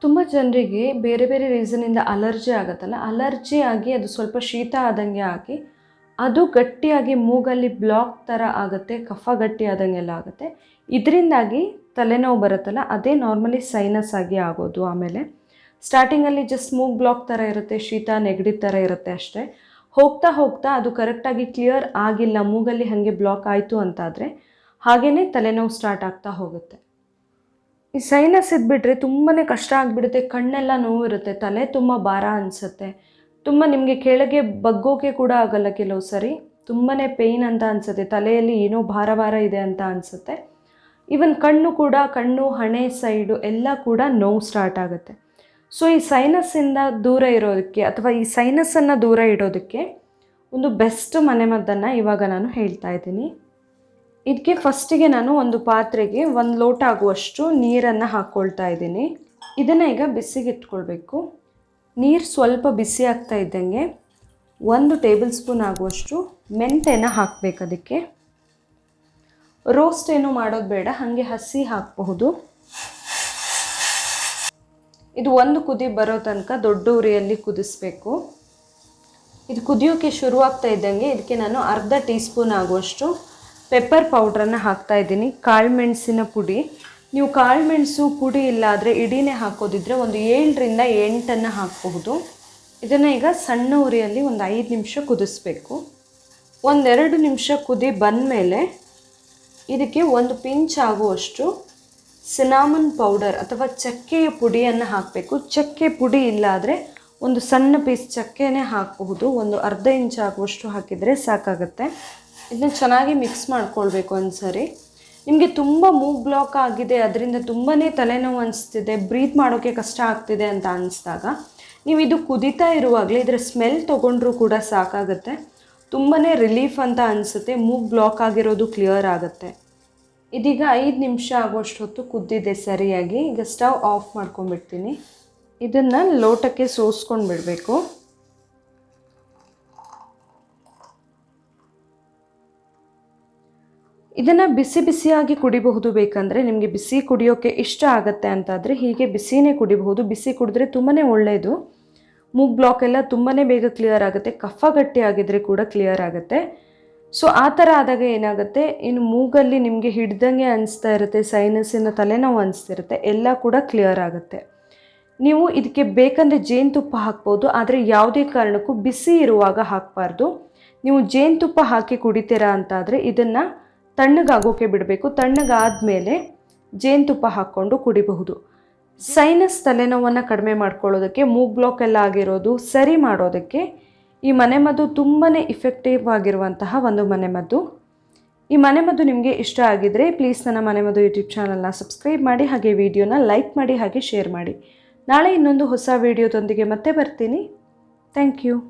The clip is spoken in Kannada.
ತುಂಬ ಜನರಿಗೆ ಬೇರೆ ಬೇರೆ ರೀಸನಿಂದ ಅಲರ್ಜಿ ಆಗುತ್ತಲ್ಲ, ಅಲರ್ಜಿ ಆಗಿ ಅದು ಸ್ವಲ್ಪ ಶೀತ ಆದಂಗೆ ಆಗಿ ಅದು ಗಟ್ಟಿಯಾಗಿ ಮೂಗಲ್ಲಿ ಬ್ಲಾಕ್ ಥರ ಆಗುತ್ತೆ, ಕಫ ಗಟ್ಟಿ ಆದಂಗೆಲ್ಲ ಆಗುತ್ತೆ. ಇದರಿಂದಾಗಿ ತಲೆನೋವು ಬರುತ್ತಲ್ಲ, ಅದೇ ನಾರ್ಮಲಿ ಸೈನಸ್ ಆಗಿ ಆಗೋದು. ಆಮೇಲೆ ಸ್ಟಾರ್ಟಿಂಗಲ್ಲಿ ಜಸ್ಟ್ ಮೂಗ್ ಬ್ಲಾಕ್ ಥರ ಇರುತ್ತೆ, ಶೀತ ನೆಗಡಿ ಥರ ಇರುತ್ತೆ ಅಷ್ಟೇ. ಹೋಗ್ತಾ ಹೋಗ್ತಾ ಅದು ಕರೆಕ್ಟಾಗಿ ಕ್ಲಿಯರ್ ಆಗಿಲ್ಲ, ಮೂಗಲ್ಲಿ ಹಾಗೆ ಬ್ಲಾಕ್ ಆಯಿತು ಅಂತಾದರೆ ಹಾಗೇ ತಲೆನೋವು ಸ್ಟಾರ್ಟ್ ಆಗ್ತಾ ಹೋಗುತ್ತೆ. ಈ ಸೈನಸ್ ಇದ್ಬಿಟ್ರೆ ತುಂಬಾ ಕಷ್ಟ ಆಗಿಬಿಡುತ್ತೆ, ಕಣ್ಣೆಲ್ಲ ನೋವು ಇರುತ್ತೆ, ತಲೆ ತುಂಬ ಭಾರ ಅನಿಸುತ್ತೆ, ತುಂಬ ನಿಮಗೆ ಕೆಳಗೆ ಬಗ್ಗೋಕೆ ಕೂಡ ಆಗಲ್ಲ. ಕೆಲವು ಸರಿ ತುಂಬಾ ಪೇಯ್ನ್ ಅಂತ ಅನಿಸುತ್ತೆ, ತಲೆಯಲ್ಲಿ ಏನೋ ಭಾರ ಭಾರ ಇದೆ ಅಂತ ಅನಿಸುತ್ತೆ. ಈವನ್ ಕಣ್ಣು ಹಣೆ ಸೈಡು ಎಲ್ಲ ಕೂಡ ನೋವು ಸ್ಟಾರ್ಟ್ ಆಗುತ್ತೆ. ಸೊ ಈ ಸೈನಸ್ಸಿಂದ ದೂರ ಇರೋದಕ್ಕೆ ಅಥವಾ ಈ ಸೈನಸ್ಸನ್ನು ದೂರ ಇಡೋದಕ್ಕೆ ಒಂದು ಬೆಸ್ಟ್ ಮನೆಮದ್ದನ್ನು ಇವಾಗ ನಾನು ಹೇಳ್ತಾ ಇದ್ದೀನಿ. ಇದಕ್ಕೆ ಫಸ್ಟಿಗೆ ನಾನು ಒಂದು ಪಾತ್ರೆಗೆ 1 ಲೋಟ ಆಗುವಷ್ಟು ನೀರನ್ನು ಹಾಕ್ಕೊಳ್ತಾ ಇದ್ದೀನಿ. ಇದನ್ನು ಈಗ ಬಿಸಿಗೆ ಇಟ್ಕೊಳ್ಬೇಕು. ನೀರು ಸ್ವಲ್ಪ ಬಿಸಿ ಆಗ್ತಾ ಇದ್ದಂಗೆ 1 ಟೇಬಲ್ ಸ್ಪೂನ್ ಆಗುವಷ್ಟು ಮೆಂತೆನ ಹಾಕಬೇಕು. ಅದಕ್ಕೆ ರೋಸ್ಟ್ ಏನು ಮಾಡೋದು ಬೇಡ, ಹಾಗೆ ಹಸಿ ಹಾಕಬಹುದು. ಇದು 1 ಕುದಿ ಬರೋ ತನಕ ದೊಡ್ಡ ಉರಿಯಲ್ಲಿ ಕುದಿಸ್ಬೇಕು. ಇದು ಕುದಿಯೋಕ್ಕೆ ಶುರುವಾಗ್ತಾ ಇದ್ದಂಗೆ ಇದಕ್ಕೆ ನಾನು ಅರ್ಧ ಟೀ ಸ್ಪೂನ್ ಆಗುವಷ್ಟು ಪೆಪ್ಪರ್ ಪೌಡ್ರನ್ನು ಹಾಕ್ತಾ ಇದ್ದೀನಿ. ಕಾಳುಮೆಣಸಿನ ಪುಡಿ, ನೀವು ಕಾಳುಮೆಣಸು ಪುಡಿ ಇಲ್ಲ ಆದರೆ ಇಡೀನೇ ಹಾಕೋದಿದ್ರೆ ಒಂದು 7ರಿಂದ 8 ಹಾಕಬಹುದು. ಇದನ್ನು ಈಗ ಸಣ್ಣ ಉರಿಯಲ್ಲಿ ಒಂದು 5 ನಿಮಿಷ ಕುದಿಸ್ಬೇಕು. 1-2 ನಿಮಿಷ ಕುದಿ ಬಂದಮೇಲೆ ಇದಕ್ಕೆ 1 ಪಿಂಚ್ ಆಗುವಷ್ಟು ಸಿನಾಮನ್ ಪೌಡರ್ ಅಥವಾ ಚಕ್ಕೆಯ ಪುಡಿಯನ್ನು ಹಾಕಬೇಕು. ಚಕ್ಕೆ ಪುಡಿ ಇಲ್ಲ ಆದರೆ ಒಂದು ಸಣ್ಣ ಪೀಸ್ ಚಕ್ಕೆನೇ ಹಾಕಬಹುದು. ಒಂದು ಅರ್ಧ ಇಂಚ್ ಆಗುವಷ್ಟು ಹಾಕಿದರೆ ಸಾಕಾಗುತ್ತೆ. ಇದನ್ನ ಚೆನ್ನಾಗಿ ಮಿಕ್ಸ್ ಮಾಡ್ಕೊಳ್ಬೇಕು ಒಂದ್ಸರಿ. ನಿಮಗೆ ತುಂಬ ಮೂಗ್ ಬ್ಲಾಕ್ ಆಗಿದೆ, ಅದರಿಂದ ತುಂಬಾ ತಲೆನೋವು ಅನಿಸ್ತಿದೆ, ಬ್ರೀತ್ ಮಾಡೋಕ್ಕೆ ಕಷ್ಟ ಆಗ್ತಿದೆ ಅಂತ ಅನಿಸಿದಾಗ ನೀವು ಇದು ಕುದೀತಾ ಇರುವಾಗಲೇ ಇದರ ಸ್ಮೆಲ್ ತೊಗೊಂಡ್ರೂ ಕೂಡ ಸಾಕಾಗುತ್ತೆ. ತುಂಬಾ ರಿಲೀಫ್ ಅಂತ ಅನಿಸುತ್ತೆ, ಮೂಗ್ ಬ್ಲಾಕ್ ಆಗಿರೋದು ಕ್ಲಿಯರ್ ಆಗುತ್ತೆ. ಇದೀಗ 5 ನಿಮಿಷ ಆಗುವಷ್ಟು ಹೊತ್ತು ಕುದ್ದಿದೆ ಸರಿಯಾಗಿ. ಈಗ ಸ್ಟವ್ ಆಫ್ ಮಾಡ್ಕೊಂಡ್ಬಿಡ್ತೀನಿ. ಇದನ್ನು ಲೋಟಕ್ಕೆ ಸೋಸ್ಕೊಂಡು ಬಿಡಬೇಕು. ಇದನ್ನು ಬಿಸಿ ಬಿಸಿಯಾಗಿ ಕುಡಿಬಹುದು. ಬೇಕಂದರೆ ನಿಮಗೆ ಬಿಸಿ ಕುಡಿಯೋಕ್ಕೆ ಇಷ್ಟ ಆಗುತ್ತೆ ಅಂತಾದರೆ ಹೀಗೆ ಬಿಸಿನೇ ಕುಡಿಬಹುದು. ಬಿಸಿ ಕುಡಿದ್ರೆ ತುಂಬಾ ಒಳ್ಳೆಯದು. ಮೂಗ್ ಬ್ಲಾಕ್ ಎಲ್ಲ ತುಂಬಾ ಬೇಗ ಕ್ಲಿಯರ್ ಆಗುತ್ತೆ, ಕಫ ಗಟ್ಟಿ ಆಗಿದ್ರೆ ಕೂಡ ಕ್ಲಿಯರ್ ಆಗುತ್ತೆ. ಸೊ ಆ ಥರ ಆದಾಗ ಏನಾಗುತ್ತೆ, ಇನ್ನು ಮೂಗಲ್ಲಿ ನಿಮಗೆ ಹಿಡ್ದಂಗೆ ಅನಿಸ್ತಾ ಇರುತ್ತೆ, ಸೈನಸ್ಸಿನ ತಲೆನೋವು ಅನಿಸ್ತಿರುತ್ತೆ, ಎಲ್ಲ ಕೂಡ ಕ್ಲಿಯರ್ ಆಗುತ್ತೆ. ನೀವು ಇದಕ್ಕೆ ಬೇಕಂದರೆ ಜೇನುತುಪ್ಪ ಹಾಕ್ಬೋದು, ಆದರೆ ಯಾವುದೇ ಕಾರಣಕ್ಕೂ ಬಿಸಿ ಇರುವಾಗ ಹಾಕಬಾರ್ದು. ನೀವು ಜೇನುತುಪ್ಪ ಹಾಕಿ ಕುಡಿತೀರಾ ಅಂತಾದರೆ ಇದನ್ನು ತಣ್ಣಗಾಗೋಕೆ ಬಿಡಬೇಕು. ತಣ್ಣಗಾದಮೇಲೆ ಜೇನುತುಪ್ಪ ಹಾಕ್ಕೊಂಡು ಕುಡಿಬಹುದು. ಸೈನಸ್ ತಲೆನೋವನ್ನು ಕಡಿಮೆ ಮಾಡ್ಕೊಳ್ಳೋದಕ್ಕೆ, ಮೂಗ್ ಬ್ಲಾಕ್ ಎಲ್ಲ ಆಗಿರೋದು ಸರಿ ಮಾಡೋದಕ್ಕೆ ಈ ಮನೆಮದ್ದು ತುಂಬಾ ಇಫೆಕ್ಟಿವ್ ಆಗಿರುವಂತಹ ಒಂದು ಮನೆಮದ್ದು. ಈ ಮನೆಮದ್ದು ನಿಮಗೆ ಇಷ್ಟ ಆಗಿದ್ದರೆ ಪ್ಲೀಸ್ ನನ್ನ ಮನೆಮದ್ದು ಯೂಟ್ಯೂಬ್ ಚಾನಲ್ನ ಸಬ್ಸ್ಕ್ರೈಬ್ ಮಾಡಿ, ಹಾಗೆ ವಿಡಿಯೋನ ಲೈಕ್ ಮಾಡಿ, ಹಾಗೆ ಶೇರ್ ಮಾಡಿ. ನಾಳೆ ಇನ್ನೊಂದು ಹೊಸ ವಿಡಿಯೋದೊಂದಿಗೆ ಮತ್ತೆ ಬರ್ತೀನಿ. Thank you.